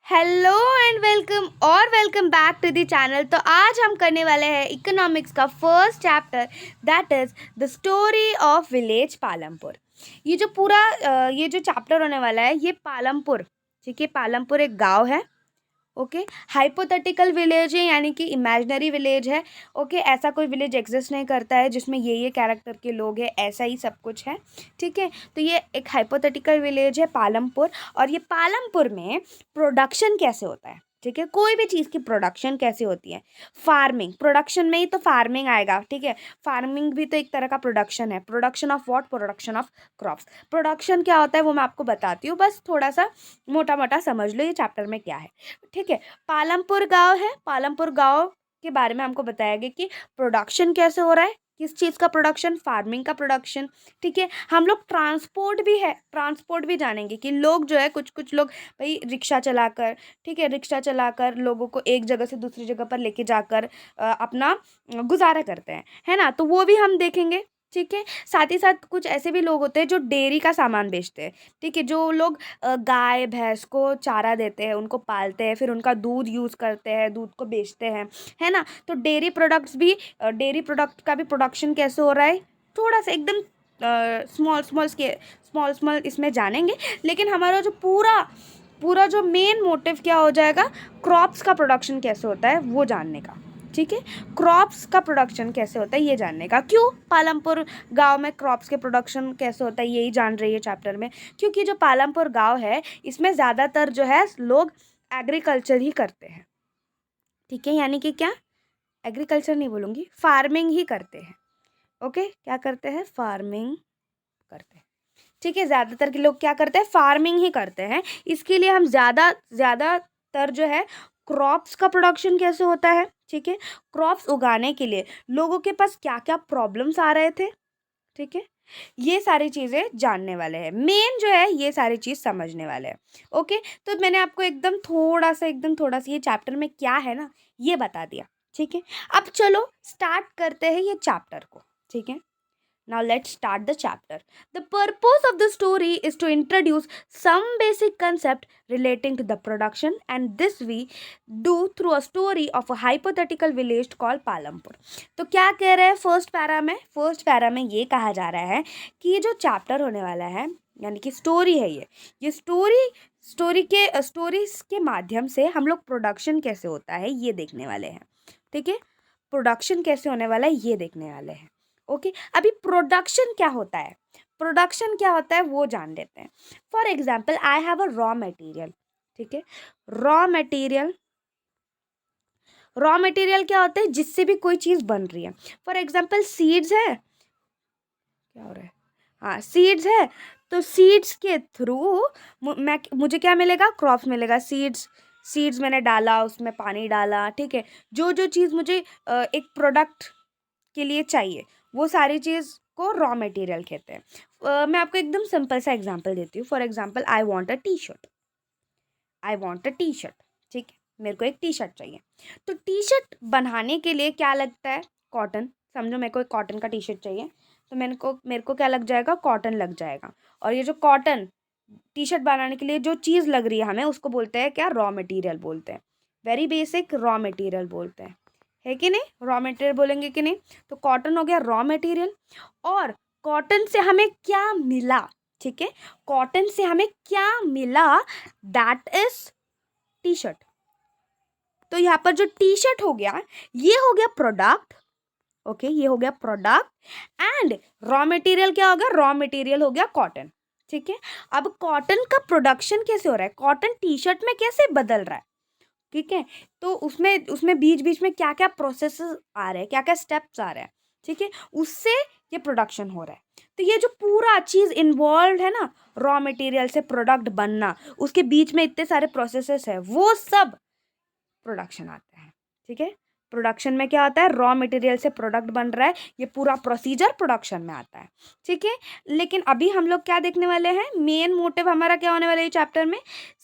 Hello and welcome back to the channel. तो आज हम करने वाले हैं इकोनॉमिक्स का first chapter, that is the story of village Palampur. ये जो चैप्टर होने वाला है ये पालमपुर, ठीक है। पालमपुर एक गांव है, ओके। हाइपोथेटिकल विलेज है, यानी कि इमेजिनरी विलेज है, ओके। ऐसा कोई विलेज एग्जिस्ट नहीं करता है जिसमें ये कैरेक्टर के लोग हैं, ऐसा ही सब कुछ है, ठीक है। तो ये एक हाइपोथेटिकल विलेज है पालमपुर, और ये पालमपुर में प्रोडक्शन कैसे होता है, ठीक है। कोई भी चीज़ की प्रोडक्शन कैसे होती है, फार्मिंग, प्रोडक्शन में ही तो फार्मिंग आएगा, ठीक है। फार्मिंग भी तो एक तरह का प्रोडक्शन है। Production of what? Production of crops. Production क्या होता है वो मैं आपको बताती हूँ, बस थोड़ा सा मोटा मोटा समझ लो ये चैप्टर में क्या है, ठीक है। पालमपुर गांव है, पालमपुर गांव के बारे में हमको बताया गया कि प्रोडक्शन कैसे हो रहा है, किस चीज़ का प्रोडक्शन, फार्मिंग का प्रोडक्शन, ठीक है। हम लोग ट्रांसपोर्ट भी है, ट्रांसपोर्ट भी जानेंगे कि लोग जो है, कुछ कुछ लोग भाई रिक्शा चलाकर, ठीक है, रिक्शा चलाकर लोगों को एक जगह से दूसरी जगह पर लेके जाकर अपना गुजारा करते हैं, है ना। तो वो भी हम देखेंगे, ठीक है। साथ ही साथ कुछ ऐसे भी लोग होते हैं जो डेयरी का सामान बेचते हैं, ठीक है। जो लोग गाय भैंस को चारा देते हैं, उनको पालते हैं, फिर उनका दूध यूज़ करते हैं, दूध को बेचते हैं, है ना। तो डेयरी प्रोडक्ट्स भी, डेयरी प्रोडक्ट का भी प्रोडक्शन कैसे हो रहा है, थोड़ा सा एकदम स्मॉल स्मॉल इसमें जानेंगे। लेकिन हमारा जो पूरा पूरा जो मेन मोटिव क्या हो जाएगा, क्रॉप्स का प्रोडक्शन कैसे होता है वो जानने का, ठीक है। क्रॉप्स का प्रोडक्शन कैसे होता है ये जानने का। क्यों पालमपुर गांव में क्रॉप्स के प्रोडक्शन कैसे होता है यही जान रही है चैप्टर में, क्योंकि जो पालमपुर गांव है इसमें ज़्यादातर जो है लोग एग्रीकल्चर ही करते हैं, ठीक है। यानी कि क्या, एग्रीकल्चर नहीं बोलूँगी, फार्मिंग ही करते हैं, ओके। क्या करते हैं? फार्मिंग करते हैं, ठीक है। ज़्यादातर के लोग क्या करते हैं? फार्मिंग ही करते हैं। इसके लिए हम ज़्यादातर जो है क्रॉप्स का प्रोडक्शन कैसे होता है, ठीक है। क्रॉप्स उगाने के लिए लोगों के पास क्या क्या प्रॉब्लम्स आ रहे थे, ठीक है। ये सारी चीज़ें जानने वाले हैं, मेन जो है ये सारी चीज़ समझने वाले हैं, ओके। तो मैंने आपको एकदम थोड़ा सा ये चैप्टर में क्या है ना ये बता दिया, ठीक है। अब चलो स्टार्ट करते हैं ये चैप्टर को, ठीक है। Now let's start the chapter. The purpose of the story is to introduce some basic concept relating to the production, and this we do through a story of a hypothetical village called Palampur. तो क्या कह रहे हैं first para में ये कहा जा रहा है कि ये जो चैप्टर होने वाला है, यानी कि स्टोरी है, ये स्टोरीज के माध्यम से हम लोग प्रोडक्शन कैसे होता है ये देखने वाले हैं, ठीक है। प्रोडक्शन कैसे होने वाला है ये देखने वाले हैं, ओके। अभी प्रोडक्शन क्या होता है, वो जान लेते हैं। For example I have a raw material, ठीक है। रॉ मटेरियल क्या होता है? जिससे भी कोई चीज़ बन रही है। फॉर एग्जाम्पल सीड्स है, क्या हो रहा है, हाँ सीड्स है। तो सीड्स के थ्रू मुझे क्या मिलेगा? क्रॉप्स मिलेगा। सीड्स मैंने डाला, उसमें पानी डाला, ठीक है। जो जो चीज़ मुझे एक प्रोडक्ट के लिए चाहिए वो सारी चीज़ को रॉ मटेरियल कहते हैं। मैं आपको एकदम सिंपल सा एग्जांपल देती हूँ। For example I want a T shirt, ठीक है। मेरे को एक टी शर्ट चाहिए। तो टी शर्ट बनाने के लिए क्या लगता है? कॉटन। समझो मेरे को एक कॉटन का टी शर्ट चाहिए, तो मेरे को क्या लग जाएगा? कॉटन लग जाएगा। और ये जो कॉटन टी शर्ट बनाने के लिए जो चीज़ लग रही है हमें, उसको बोलते हैं क्या? रॉ मटेरियल बोलते हैं। वेरी बेसिक रॉ मटेरियल बोलते हैं, है कि नहीं? रॉ मटेरियल बोलेंगे कि नहीं? तो कॉटन हो गया रॉ मटेरियल। और कॉटन से हमें क्या मिला, ठीक है। कॉटन से हमें क्या मिला? That is T shirt. तो यहाँ पर जो टी शर्ट हो गया ये हो गया प्रोडक्ट, ओके। ये हो गया प्रोडक्ट। एंड रॉ मटेरियल क्या हो गया? रॉ मटेरियल हो गया कॉटन, ठीक है। अब कॉटन का प्रोडक्शन कैसे हो रहा है? कॉटन टी शर्ट में कैसे बदल रहा है, ठीक है। तो उसमें बीच बीच में क्या क्या प्रोसेसेस आ रहे हैं, क्या क्या स्टेप्स आ रहे हैं, ठीक है। उससे ये प्रोडक्शन हो रहा है। तो ये जो पूरा चीज़ इन्वॉल्व है ना, रॉ मटेरियल से प्रोडक्ट बनना, उसके बीच में इतने सारे प्रोसेसेस है, वो सब प्रोडक्शन आता है, ठीक है। प्रोडक्शन में क्या आता है? रॉ मटेरियल से प्रोडक्ट बन रहा है, ये पूरा प्रोसीजर प्रोडक्शन में आता है, ठीक है। लेकिन अभी हम लोग क्या देखने वाले हैं? मेन मोटिव हमारा क्या होने वाला है चैप्टर में?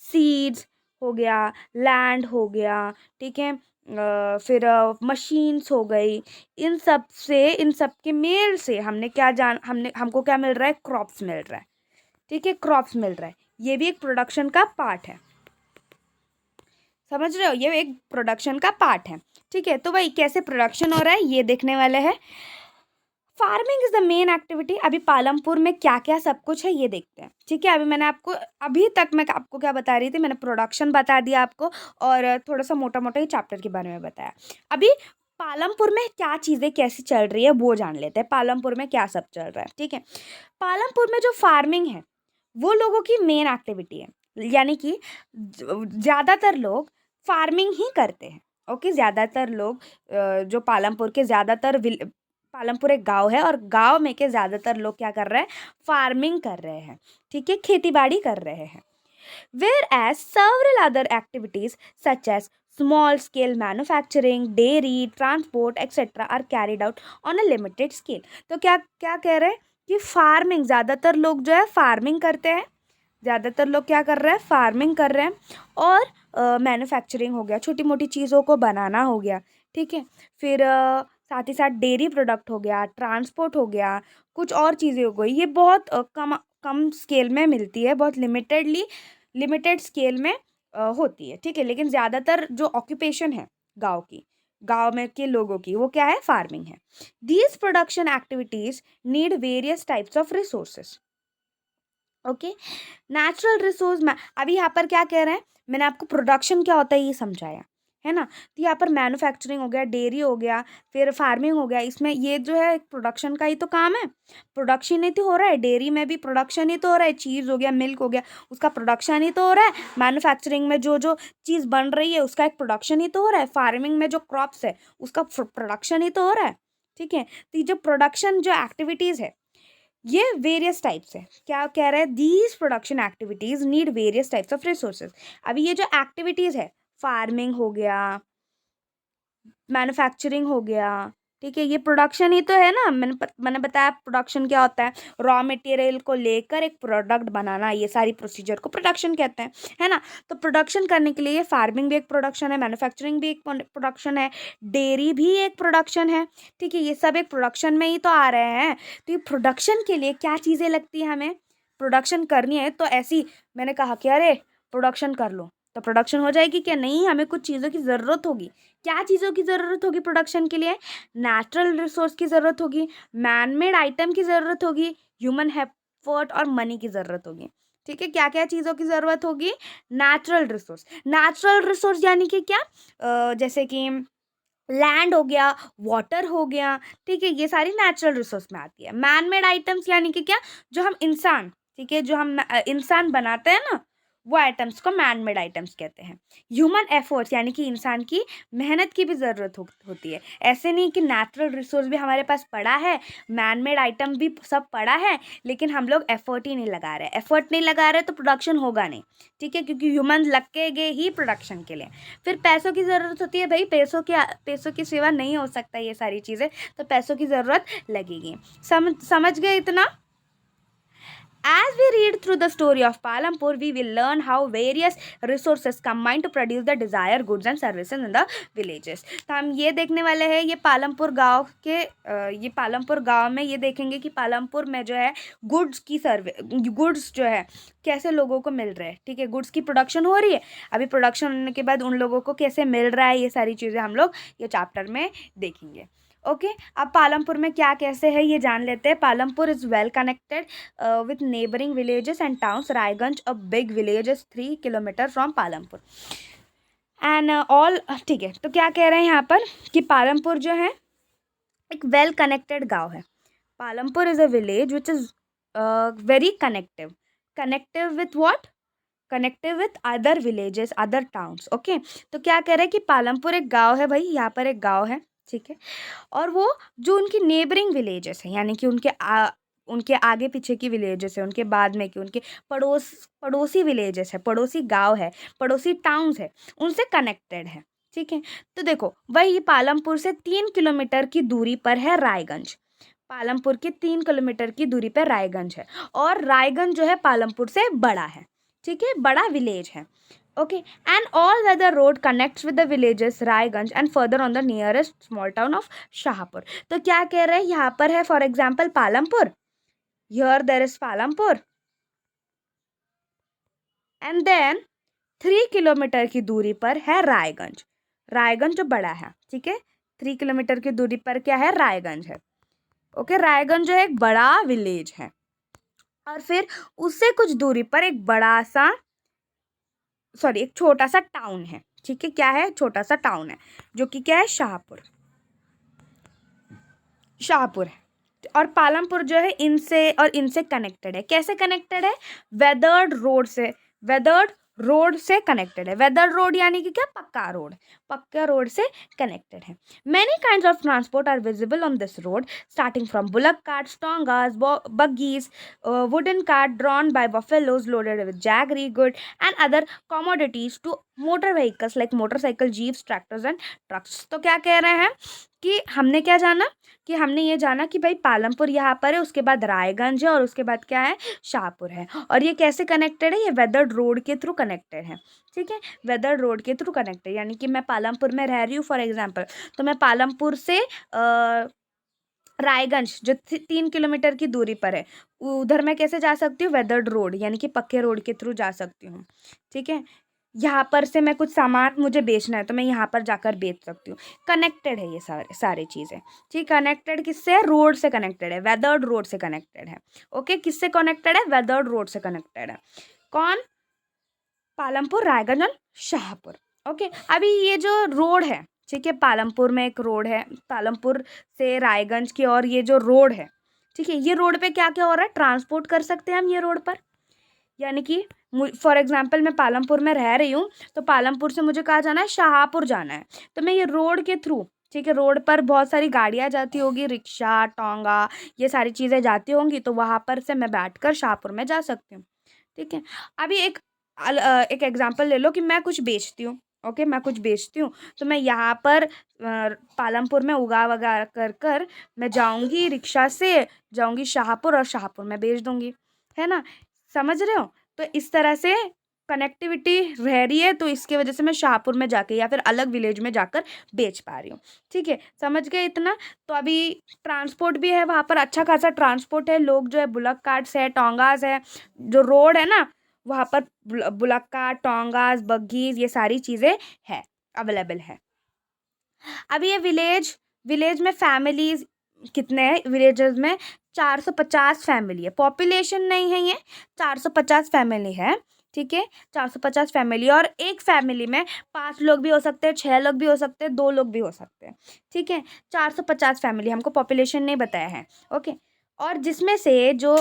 सीड्स हो गया, लैंड हो गया, ठीक है। फिर मशीन्स हो गई। इन सब के मेल से हमको क्या मिल रहा है? क्रॉप्स मिल रहा है, ठीक है। क्रॉप्स मिल रहा है, ये भी एक प्रोडक्शन का पार्ट है। समझ रहे हो, ये एक प्रोडक्शन का पार्ट है। ठीक है, तो भाई कैसे प्रोडक्शन हो रहा है ये देखने वाले हैं। Farming is the main activity. अभी पालमपुर में क्या क्या सब कुछ है ये देखते हैं। ठीक है, अभी मैंने आपको, अभी तक मैं आपको क्या बता रही थी, मैंने प्रोडक्शन बता दिया आपको और थोड़ा सा मोटा मोटा ही चैप्टर के बारे में बताया। अभी पालमपुर में क्या चीज़ें कैसी चल रही है वो जान लेते हैं, पालमपुर में क्या सब चल रहा है। ठीक है, पालमपुर में जो फार्मिंग है वो लोगों की मेन एक्टिविटी है, यानी कि ज़्यादातर लोग फार्मिंग ही करते हैं। ओके, ज़्यादातर लोग जो पालमपुर के ज़्यादातर पालमपुर एक गांव है और गांव में के ज़्यादातर लोग क्या कर रहे हैं, फार्मिंग कर रहे हैं। ठीक है, खेती बाड़ी कर रहे हैं। Whereas several other activities such as small scale manufacturing, dairy, transport, etc. are carried out on a limited scale. तो क्या क्या कह रहे हैं कि फार्मिंग, ज़्यादातर लोग जो है फार्मिंग करते हैं, ज़्यादातर लोग क्या कर रहे हैं, फार्मिंग कर रहे हैं। और मैन्युफैक्चरिंग हो गया, छोटी मोटी चीज़ों को बनाना हो गया। ठीक है, फिर साथ ही साथ डेयरी प्रोडक्ट हो गया, ट्रांसपोर्ट हो गया, कुछ और चीज़ें हो गई। ये बहुत कम कम स्केल में मिलती है, बहुत लिमिटेड स्केल में होती है। ठीक है, लेकिन ज़्यादातर जो ऑक्यूपेशन है गांव में के लोगों की, वो क्या है, फार्मिंग है। These production activities need various types of resources. Okay, natural resource में अभी यहाँ पर क्या कह रहे हैं, मैंने आपको प्रोडक्शन क्या होता है ये समझाया है ना। तो यहाँ पर मैन्युफैक्चरिंग हो गया, डेयरी हो गया, फिर फार्मिंग हो गया, इसमें ये जो है प्रोडक्शन का ही तो काम है। प्रोडक्शन ही तो हो रहा है, डेयरी में भी प्रोडक्शन ही तो हो रहा है, चीज़ हो गया, मिल्क हो गया, उसका प्रोडक्शन ही तो हो रहा है। मैन्युफैक्चरिंग में जो जो चीज़ बन रही है उसका एक प्रोडक्शन ही तो हो रहा है। फार्मिंग में जो क्रॉप्स है उसका प्रोडक्शन ही तो हो रहा है। ठीक है, तो ये जो प्रोडक्शन जो एक्टिविटीज़ है ये वेरियस टाइप्स है। क्या कह रहा है, these production activities need various types of resources. अभी ये जो एक्टिविटीज है, फार्मिंग हो गया, मैन्युफैक्चरिंग हो गया, ठीक है, ये प्रोडक्शन ही तो है ना। मैंने बताया प्रोडक्शन क्या होता है, रॉ मटेरियल को लेकर एक प्रोडक्ट बनाना, ये सारी प्रोसीजर को प्रोडक्शन कहते हैं, है ना। तो प्रोडक्शन करने के लिए फार्मिंग भी एक प्रोडक्शन है, मैन्युफैक्चरिंग भी एक प्रोडक्शन है, डेयरी भी एक प्रोडक्शन है। ठीक है, ये सब एक प्रोडक्शन में ही तो आ रहे हैं। तो ये प्रोडक्शन के लिए क्या चीज़ें लगती है, हमें प्रोडक्शन करनी है तो ऐसी, मैंने कहा कि अरे प्रोडक्शन कर लो तो प्रोडक्शन हो जाएगी क्या, नहीं, हमें कुछ चीज़ों की ज़रूरत होगी। क्या चीज़ों की ज़रूरत होगी प्रोडक्शन के लिए, नेचुरल रिसोर्स की ज़रूरत होगी, मैन मेड आइटम की ज़रूरत होगी, ह्यूमन एफर्ट और मनी की ज़रूरत होगी। ठीक है, क्या क्या चीज़ों की ज़रूरत होगी, नेचुरल रिसोर्स यानी कि क्या, जैसे कि लैंड हो गया, वाटर हो गया। ठीक है, ये सारी नेचुरल रिसोर्स में आती है। मैन मेड आइटम्स यानी कि क्या, जो हम इंसान, ठीक है, जो हम इंसान बनाते हैं ना, वो आइटम्स को मैन मेड आइटम्स कहते हैं। ह्यूमन एफर्ट्स यानी कि इंसान की मेहनत की भी ज़रूरत होती है। ऐसे नहीं कि नेचुरल रिसोर्स भी हमारे पास पड़ा है, मैन मेड आइटम भी सब पड़ा है, लेकिन हम लोग एफर्ट ही नहीं लगा रहे। एफर्ट नहीं लगा रहे तो प्रोडक्शन होगा नहीं। ठीक है, क्योंकि ह्यूमन लगेंगे ही प्रोडक्शन के लिए। फिर पैसों की ज़रूरत होती है भाई, पैसों की सेवा नहीं हो सकता ये सारी चीज़ें, तो पैसों की ज़रूरत लगेगी। समझ गए इतना। As we read through the story of Palampur, we will learn how various resources combine to produce the desired goods and services in the villages. तो हम ये देखने वाले हैं, ये पालमपुर गांव के ये पालमपुर गांव में ये देखेंगे कि पालमपुर में जो है गुड्स जो है कैसे लोगों को मिल रहे हैं। ठीक है, गुड्स की प्रोडक्शन हो रही है, अभी प्रोडक्शन होने के बाद उन लोगों को कैसे मिल रहा है, ये सारी चीज़ें हम लोग ये चैप्टर में देखेंगे। ओके, अब पालमपुर में क्या कैसे है ये जान लेते हैं। Palampur is well connected with neighboring villages and towns. Raiganj, a big village, is 3 kilometre from Palampur and all. ठीक है, तो क्या कह रहे हैं यहाँ पर कि पालमपुर जो है एक वेल कनेक्टेड गांव है। Palampur is a village which is very connective with what, connective with other villages, other towns. Okay, तो क्या कह रहे हैं कि पालमपुर एक गांव है भाई, यहाँ पर एक गांव है। ठीक है, और वो जो उनकी नेबरिंग विलेजेस हैं, यानी कि उनके आगे पीछे की विलेजेस है, उनके बाद में कि उनके पड़ोसी विलेजेस है, पड़ोसी गांव है, पड़ोसी टाउन्स है, उनसे कनेक्टेड है। ठीक है, तो देखो वही पालमपुर से 3 किलोमीटर की दूरी पर है रायगंज। पालमपुर के 3 किलोमीटर की दूरी पर रायगंज है, और रायगंज जो है पालमपुर से बड़ा है। ठीक है, बड़ा विलेज है। Okay, and all weather road connects with the villages Raiganj and further on the nearest small town of Shahpur. तो क्या कह रहे हैं, यहाँ पर है for example Palampur, here there is Palampur, and then 3 kilometre की दूरी पर है रायगंज। रायगंज जो बड़ा है, ठीक है, 3 किलोमीटर की दूरी पर क्या है, रायगंज है। ओके, रायगंज जो है एक बड़ा विलेज है। और फिर उससे कुछ दूरी पर एक बड़ा सा, सॉरी, एक छोटा सा टाउन है, ठीक है, क्या है, छोटा सा टाउन है, जो कि क्या है, शाहपुर। शाहपुर है। और पालमपुर जो है इनसे कनेक्टेड है। कैसे कनेक्टेड है, वेदर्ड रोड से। वेदर्ड रोड से कनेक्टेड है। वेदर्ड रोड यानी कि क्या, पक्का रोड। पक्का रोड से कनेक्टेड है। Many kinds of transport are visible on this road, starting from bullock carts, tongas, buggies, wooden cart drawn by buffaloes loaded with jaggery, good and other commodities, to motor vehicles like motorcycle, jeeps, tractors and trucks। तो क्या कह रहे हैं कि हमने क्या जाना, कि हमने ये जाना कि भाई पालमपुर यहाँ पर है, उसके बाद रायगंज है, और उसके बाद क्या है, शाहपुर है। और ये कैसे कनेक्टेड है, ये वेदर्ड रोड के थ्रू कनेक्टेड है, ठीक है, वेदर्ड रोड के थ्रू कनेक्टेड। यानी कि मैं पालमपुर में रह रही हूँ फॉर एग्जांपल, तो मैं पालमपुर से रायगंज जो 3 किलोमीटर की दूरी पर है, उधर मैं कैसे जा सकती हूँ, वेदर्ड रोड यानी कि पक्के रोड के थ्रू जा सकती हूँ, ठीक है। यहाँ पर से मैं कुछ सामान मुझे बेचना है, तो मैं यहाँ पर जाकर बेच सकती हूँ। कनेक्टेड है ये सारी चीज़ें, ठीक। कनेक्टेड किससे, रोड से कनेक्टेड है, वेदर्ड रोड से कनेक्टेड है। ओके, किससे कनेक्टेड है, वेदर्ड रोड से कनेक्टेड है। कौन, पालमपुर, रायगंज और शाहपुर। ओके, अभी ये जो रोड है, ठीक है, पालमपुर में एक रोड है, पालमपुर से रायगंज की, और ये जो रोड है, ठीक है, ये रोड पे क्या क्या हो रहा है, ट्रांसपोर्ट कर सकते हैं हम ये रोड पर। यानी कि फॉर एग्जांपल मैं पालमपुर में रह रही हूँ, तो पालमपुर से मुझे कहाँ जाना है, शाहपुर जाना है, तो मैं ये रोड के थ्रू, ठीक है, रोड पर बहुत सारी गाड़ियाँ जाती होगी, रिक्शा, टोंगा, ये सारी चीज़ें जाती होंगी, तो वहाँ पर से मैं बैठकर शाहपुर में जा सकती हूँ, ठीक है। अभी एक एग्जांपल ले लो कि मैं कुछ बेचती हूँ। ओके, मैं कुछ बेचती हूँ, तो मैं यहाँ पर पालमपुर में उगा वगा कर मैं जाऊँगी, रिक्शा से जाऊँगी शाहपुर, और शाहपुर में बेच दूँगी, है ना, समझ रहे हो। तो इस तरह से कनेक्टिविटी रह रही है, तो इसके वजह से मैं शाहपुर में जाके या फिर अलग विलेज में जाकर बेच पा रही हूँ, ठीक है, समझ गए इतना। तो अभी ट्रांसपोर्ट भी है वहाँ पर, अच्छा खासा ट्रांसपोर्ट है, लोग जो है बुलक कार्ट्स है, टोंगास है, जो रोड है ना वहाँ पर बुलक कार्ट, टोंगास, बग्गीज, ये सारी चीज़ें है, अवेलेबल है। अभी ये विलेज में फैमिलीज कितने हैं, विलेजेस में 450 फैमिली है, पॉपुलेशन नहीं है ये, 450 फैमिली है, ठीक है, 450 फैमिली। और एक फैमिली में 5 लोग भी हो सकते हैं, 6 लोग भी हो सकते हैं, 2 लोग भी हो सकते हैं, ठीक है, 450 फैमिली, हमको पॉपुलेशन नहीं बताया है। ओके, और जिसमें से जो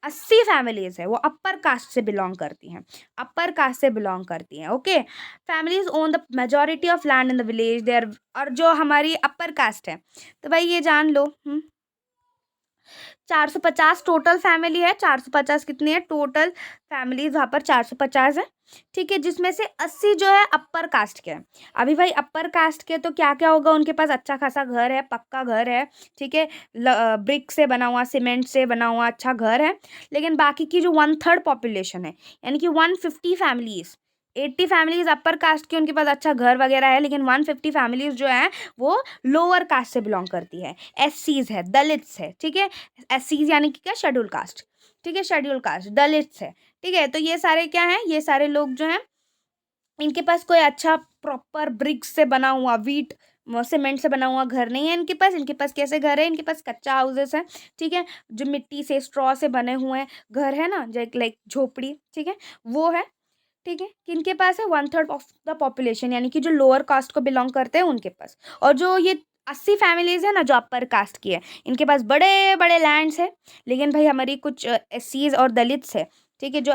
80 फैमिलीज है वो अपर कास्ट से बिलोंग करती हैं, अपर कास्ट से बिलोंग करती हैं। Okay, families own the majority of land in the village there. और जो हमारी अपर कास्ट है, तो भाई ये जान लो, 450 टोटल फैमिली है, 450 कितनी है टोटल फैमिलीज वहाँ पर, 450 है, ठीक है, जिसमें से 80 जो है अपर कास्ट के हैं। अभी भाई अपर कास्ट के तो क्या क्या होगा, उनके पास अच्छा खासा घर है, पक्का घर है, ठीक है, ब्रिक से बना हुआ, सीमेंट से बना हुआ अच्छा घर है। लेकिन बाकी की जो 1/3 पॉपुलेशन है, यानी कि 150 फैमिलीज, 80 फैमिलीज अपर कास्ट की, उनके पास अच्छा घर वगैरह है, लेकिन 150 फैमिलीज जो है वो लोअर कास्ट से बिलोंग करती है, एससीज है, दलित्स है, ठीक है, एससीज यानी कि क्या, शेड्यूल कास्ट, ठीक है, शेड्यूल कास्ट, दलित्स है, ठीक है। तो ये सारे क्या हैं, ये सारे लोग जो हैं, इनके पास कोई अच्छा प्रॉपर ब्रिक्स से बना हुआ, वीट सीमेंट से बना हुआ घर नहीं है इनके पास। इनके पास कैसे घर है, इनके पास कच्चा हाउसेस है, ठीक है, जो मिट्टी से, स्ट्रॉ से बने हुए घर है ना, जो लाइक झोपड़ी, ठीक है, वो है, ठीक है, किनके पास है, 1/3 ऑफ द पॉपुलेशन, यानी कि जो लोअर कास्ट को बिलोंग करते हैं उनके पास। और जो ये 80 फैमिलीज है ना जो अपर कास्ट की है, इनके पास बड़े बड़े लैंड्स है। लेकिन भाई हमारी कुछ एससीज और दलित्स है, ठीक है, जो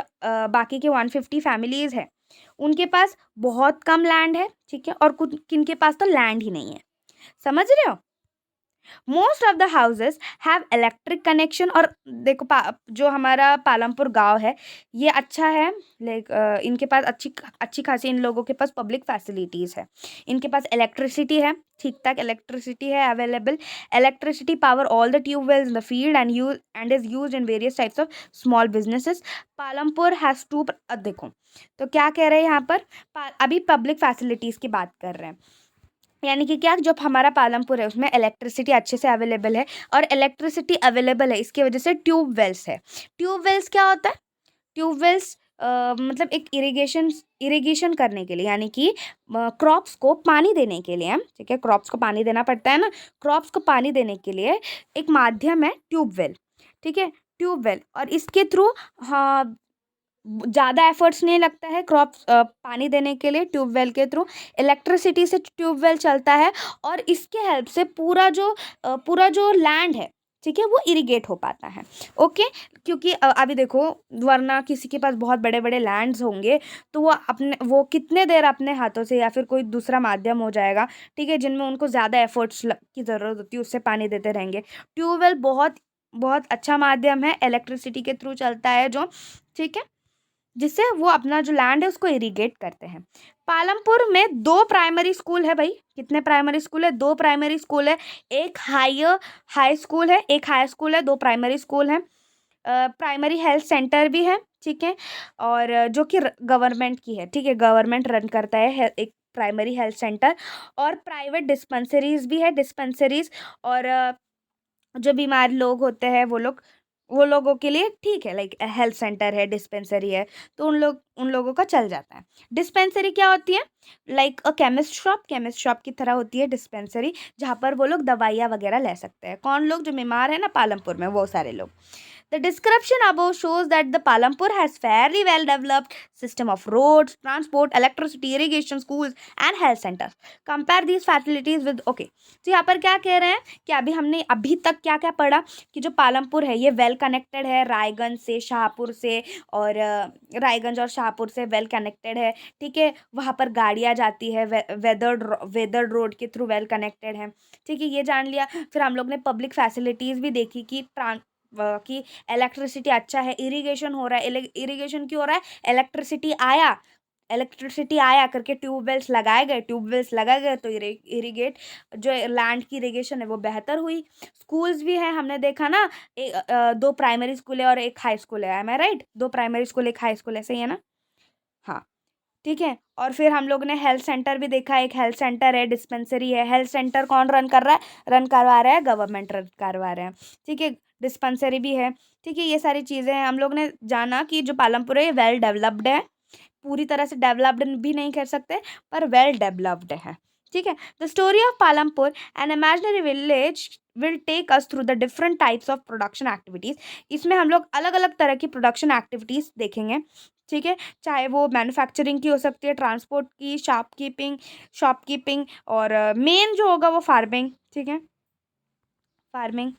बाकी के 150 फैमिलीज है, उनके पास बहुत कम लैंड है, ठीक है, और कुछ किनके पास तो लैंड ही नहीं है, समझ रहे हो। Most of the houses have electric connection. और देखो जो हमारा पालमपुर गांव है ये अच्छा है, लाइक इनके पास अच्छी अच्छी खासी इन लोगों के पास पब्लिक फैसिलिटीज़ है, इनके पास इलेक्ट्रिसिटी है, ठीक ठाक इलेक्ट्रिसिटी है available. Electricity power all the tubewells in the field and is used in various types of small businesses. Palampur has two, देखो तो क्या कह रहे हैं यहाँ पर, अभी पब्लिक फैसिलिटीज़ की बात कर रहे हैं, यानी कि क्या, जो हमारा पालमपुर है उसमें इलेक्ट्रिसिटी अच्छे से अवेलेबल है। और इलेक्ट्रिसिटी अवेलेबल है इसकी वजह से ट्यूबवेल्स है। ट्यूबवेल्स क्या होता है, ट्यूबवेल्स मतलब एक इरिगेशन करने के लिए, यानी कि क्रॉप्स को पानी देने के लिए, ठीक है, क्रॉप्स को पानी देना पड़ता है ना, क्रॉप्स को पानी देने के लिए एक माध्यम है ट्यूबवेल, ठीक है, ट्यूबवेल। और इसके थ्रू, हाँ, ज़्यादा एफर्ट्स नहीं लगता है क्रॉप्स पानी देने के लिए, ट्यूबवेल के थ्रू इलेक्ट्रिसिटी से ट्यूबवेल चलता है, और इसके हेल्प से पूरा जो लैंड है, ठीक है, वो इरिगेट हो पाता है। ओके, क्योंकि अभी देखो, वरना किसी के पास बहुत बड़े बड़े लैंड्स होंगे, तो वो कितने देर अपने हाथों से या फिर कोई दूसरा माध्यम हो जाएगा, ठीक है, जिनमें उनको ज़्यादा एफर्ट्स की ज़रूरत होती है, उससे पानी देते रहेंगे। ट्यूबवेल बहुत बहुत अच्छा माध्यम है, इलेक्ट्रिसिटी के थ्रू चलता है जो, ठीक है, जिससे वो अपना जो लैंड है उसको इरिगेट करते हैं। पालमपुर में 2 प्राइमरी स्कूल है भाई। कितने प्राइमरी स्कूल है? 2 प्राइमरी स्कूल है। एक हाई स्कूल है, एक हाई स्कूल है, 2 प्राइमरी स्कूल है। प्राइमरी हेल्थ सेंटर भी है, ठीक है, और जो कि गवर्नमेंट की है, ठीक है, गवर्नमेंट रन करता है एक प्राइमरी हेल्थ सेंटर। और प्राइवेट डिस्पेंसरीज भी है, डिस्पेंसरीज। और जो बीमार लोग होते हैं वो लोगों के लिए ठीक है, लाइक हेल्थ सेंटर है, डिस्पेंसरी है, तो उन लोगों का चल जाता है। डिस्पेंसरी क्या होती है? लाइक अ केमिस्ट शॉप की तरह होती है डिस्पेंसरी, जहाँ पर वो लोग दवाइयाँ वगैरह ले सकते हैं। कौन लोग? जो बीमार है ना पालमपुर में, वो सारे लोग। The description above shows that the Palampur has fairly well developed system of roads, transport, electricity, irrigation, schools and health centers. Compare these facilities with, okay, तो यहाँ पर क्या कह रहे हैं कि हमने अभी तक क्या क्या पढ़ा कि जो पालमपुर है ये वेल कनेक्टेड है रायगंज से, शाहपुर से, और रायगंज और शाहपुर से वेल कनेक्टेड है, ठीक है, वहाँ पर गाड़ियाँ जाती है, वेदर्ड रोड के थ्रू वेल कनेक्टेड है, ठीक है, ये जान लिया। फिर हम लोग ने पब्लिक फैसिलिटीज़ भी देखी कि इलेक्ट्रिसिटी अच्छा है, इरिगेशन हो रहा है। इरिगेशन क्यों हो रहा है? इलेक्ट्रिसिटी आया करके ट्यूबवेल्स लगाए गए तो इरिगेट, जो लैंड की इरिगेशन है वो बेहतर हुई। स्कूल्स भी है, हमने देखा ना, 2 प्राइमरी स्कूल है और एक हाई स्कूल है, एम आई राइट? 2 प्राइमरी स्कूल, एक हाई स्कूल है, सही है ना? हाँ, ठीक है। और फिर हम लोग ने हेल्थ सेंटर भी देखा, एक हेल्थ सेंटर है, डिस्पेंसरी है। हेल्थ सेंटर कौन रन कर रहा है? रन करवा रहा है, गवर्नमेंट रन करवा रहे हैं, ठीक है। डिस्पेंसरी भी है, ठीक है। ये सारी चीज़ें हैं। हम लोग ने जाना कि जो पालमपुर है ये वेल डेवलप्ड है, पूरी तरह से डेवलप्ड भी नहीं कर सकते, पर वेल डेवलप्ड है, ठीक है। The story of Palampur, an imaginary village, will take us through the different types of production activities. इसमें हम लोग अलग अलग तरह की प्रोडक्शन एक्टिविटीज़ देखेंगे, ठीक है। चाहे वो मैन्युफैक्चरिंग की हो सकती है, ट्रांसपोर्ट की, शॉपकीपिंग, और मेन जो होगा वो फार्मिंग, ठीक है, फार्मिंग।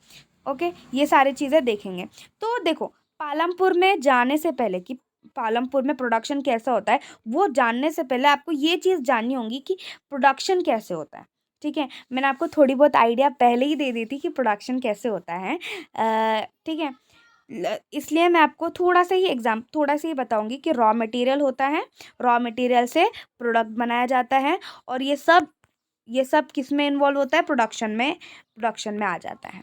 ओके, ये सारी चीज़ें देखेंगे। तो देखो, पालमपुर में जाने से पहले कि पालमपुर में प्रोडक्शन कैसा होता है, वो जानने से पहले आपको ये चीज़ जाननी होगी कि प्रोडक्शन कैसे होता है, ठीक है। मैंने आपको थोड़ी बहुत आइडिया पहले ही दे दी थी कि प्रोडक्शन कैसे होता है, ठीक है। इसलिए मैं आपको थोड़ा सा ही बताऊंगी कि रॉ मटेरियल होता है, रॉ मटेरियल से प्रोडक्ट बनाया जाता है, और ये सब किस में इन्वॉल्व होता है? प्रोडक्शन में आ जाता है,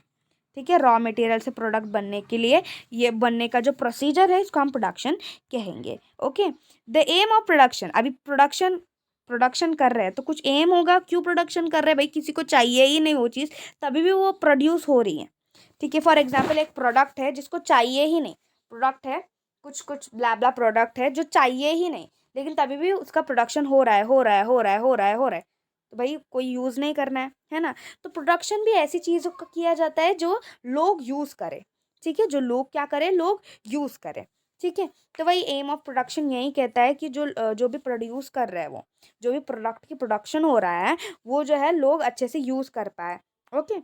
ठीक है। रॉ मटेरियल से प्रोडक्ट बनने के लिए, ये बनने का जो प्रोसीजर है, इसको हम प्रोडक्शन कहेंगे। Okay, the aim of production, अभी प्रोडक्शन कर रहे हैं तो कुछ एम होगा, क्यों प्रोडक्शन कर रहे हैं भाई? किसी को चाहिए ही नहीं वो चीज़, तभी भी वो प्रोड्यूस हो रही है, ठीक है। फॉर एग्जाम्पल, एक प्रोडक्ट है जिसको चाहिए ही नहीं, प्रोडक्ट है, कुछ ब्ला ब्ला प्रोडक्ट है जो चाहिए ही नहीं, लेकिन तभी भी उसका प्रोडक्शन हो रहा है, तो भाई कोई यूज़ नहीं करना है ना? तो प्रोडक्शन भी ऐसी चीज़ों का किया जाता है जो लोग यूज़ करें, ठीक है, जो लोग क्या करें? लोग यूज़ करें, ठीक है। तो वही एम ऑफ प्रोडक्शन यही कहता है कि जो भी प्रोड्यूस कर रहा है, वो जो भी प्रोडक्ट की प्रोडक्शन हो रहा है, वो जो है लोग अच्छे से यूज़ कर पाए। ओके,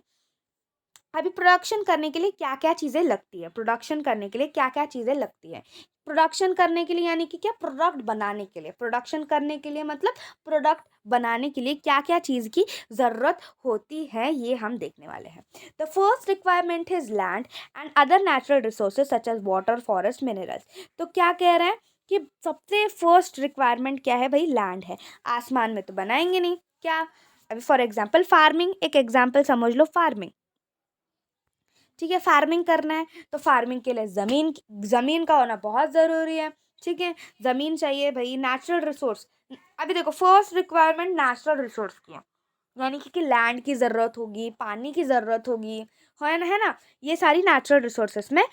अभी प्रोडक्शन करने के लिए क्या क्या चीज़ें लगती है? प्रोडक्शन करने के लिए क्या क्या चीज़ें लगती है? प्रोडक्शन करने के लिए यानी कि क्या? प्रोडक्ट बनाने के लिए। प्रोडक्शन करने के लिए मतलब प्रोडक्ट बनाने के लिए क्या क्या चीज़ की ज़रूरत होती है, ये हम देखने वाले हैं। The first requirement is land and other natural resources such as water, forest, minerals. तो क्या कह रहे हैं कि सबसे फर्स्ट रिक्वायरमेंट क्या है भाई? लैंड है। आसमान में तो बनाएंगे नहीं, क्या? अभी फॉर एग्जाम्पल फार्मिंग, एक एग्जाम्पल समझ लो, फार्मिंग, ठीक है। फार्मिंग करना है तो फार्मिंग के लिए ज़मीन का होना बहुत ज़रूरी है, ठीक है। ज़मीन चाहिए भाई, नेचुरल रिसोर्स। अभी देखो, फर्स्ट रिक्वायरमेंट नेचुरल रिसोर्स की है, यानी कि लैंड की ज़रूरत होगी, पानी की ज़रूरत होगी, है ना? ये सारी नेचुरल रिसोर्सेस में